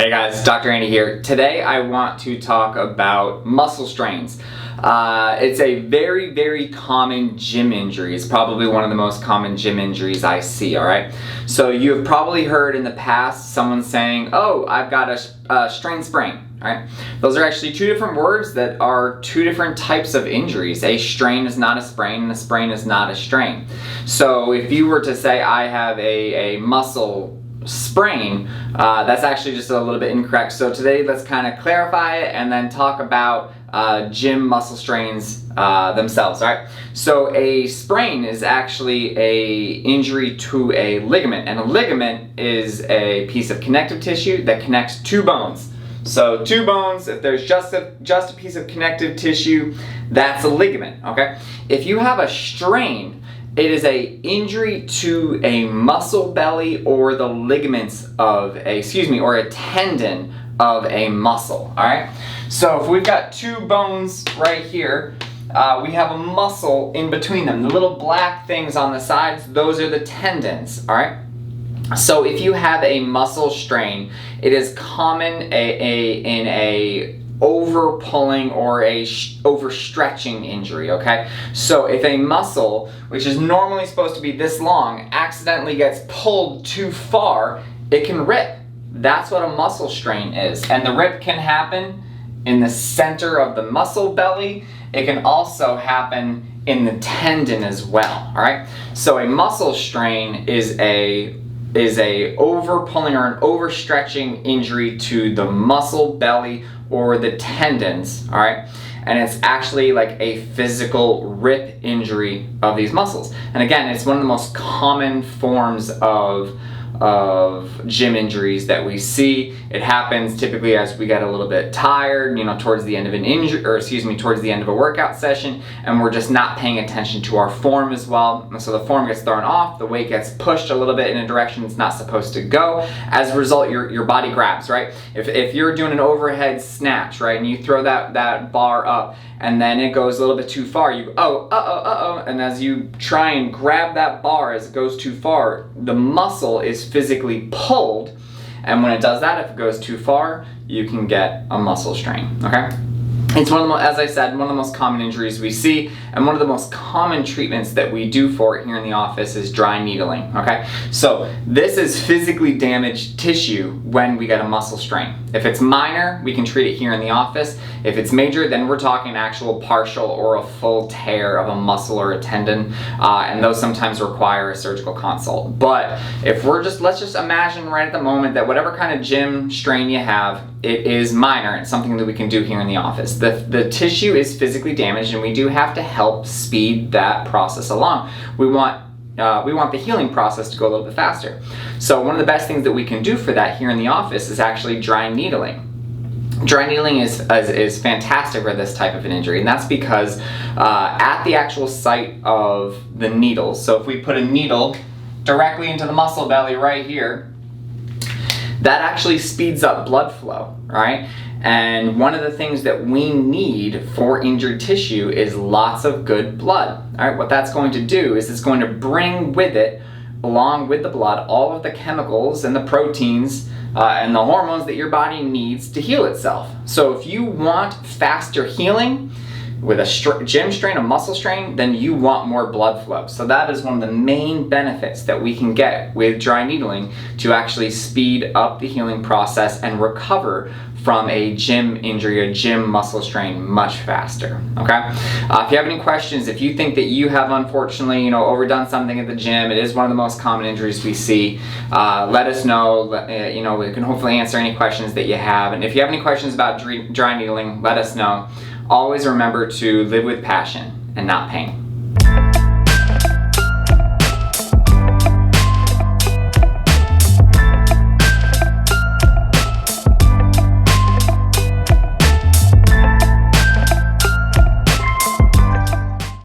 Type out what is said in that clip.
Hey guys, Dr. Andy here. Today I want to talk about muscle strains. It's a very, very common gym injury. It's probably one of the most common gym injuries I see, alright? So you have probably heard in the past someone saying, oh, I've got a strain sprain, alright? Those are actually two different words that are two different types of injuries. A strain is not a sprain, and a sprain is not a strain. So if you were to say I have a muscle sprain, that's actually just a little bit incorrect. So today let's kind of clarify it and then talk about gym muscle strains themselves. All right. So a sprain is actually a injury to a ligament, and a ligament is a piece of connective tissue that connects two bones. So two bones, if there's just a piece of connective tissue, that's a ligament. Okay. If you have a strain, it is a injury to a muscle belly or the ligaments of or a tendon of a muscle, all right? So if we've got two bones right here, we have a muscle in between them. The little black things on the sides, those are the tendons, all right? So if you have a muscle strain, it is common in a over pulling or a overstretching injury, okay? So if a muscle, which is normally supposed to be this long, accidentally gets pulled too far, it can rip. That's what a muscle strain is. And the rip can happen in the center of the muscle belly. It can also happen in the tendon as well, all right? So a muscle strain is a over pulling or an overstretching injury to the muscle belly or the tendons, all right? And it's actually like a physical rip injury of these muscles. And again, it's one of the most common forms of gym injuries that we see. It happens typically as we get a little bit tired, towards the end of towards the end of a workout session, and we're just not paying attention to our form as well. And so the form gets thrown off, the weight gets pushed a little bit in a direction it's not supposed to go. As a result, your body grabs, right? If you're doing an overhead snatch, right, and you throw that bar up, and then it goes a little bit too far, you go, and as you try and grab that bar as it goes too far, the muscle is physically pulled, and when it does that, if it goes too far, you can get a muscle strain, okay? It's one of the, as I said, one of the most common injuries we see, and one of the most common treatments that we do for it here in the office is dry needling, okay? So this is physically damaged tissue when we get a muscle strain. If it's minor, we can treat it here in the office. If it's major, then we're talking actual partial or a full tear of a muscle or a tendon, and those sometimes require a surgical consult. But if let's just imagine right at the moment that whatever kind of gym strain you have, it is minor. It's something that we can do here in the office. The tissue is physically damaged, and we do have to help speed that process along. We want the healing process to go a little bit faster. So one of the best things that we can do for that here in the office is actually dry needling. Dry needling is fantastic for this type of an injury, and that's because at the actual site of the needle, so if we put a needle directly into the muscle belly right here, that actually speeds up blood flow, right? And one of the things that we need for injured tissue is lots of good blood. All right, what that's going to do is it's going to bring with it, along with the blood, all of the chemicals and the proteins and the hormones that your body needs to heal itself. So if you want faster healing with a gym strain, a muscle strain, then you want more blood flow. So that is one of the main benefits that we can get with dry needling to actually speed up the healing process and recover from a gym injury, a gym muscle strain much faster, okay? If you have any questions, if you think that you have unfortunately, overdone something at the gym, it is one of the most common injuries we see, let us know. We can hopefully answer any questions that you have. And if you have any questions about dry needling, let us know. Always remember to live with passion and not pain.